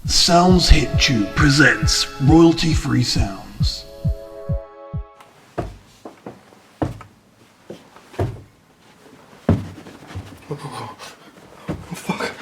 Sounds Hit Tube presents royalty-free sounds. Oh, fuck.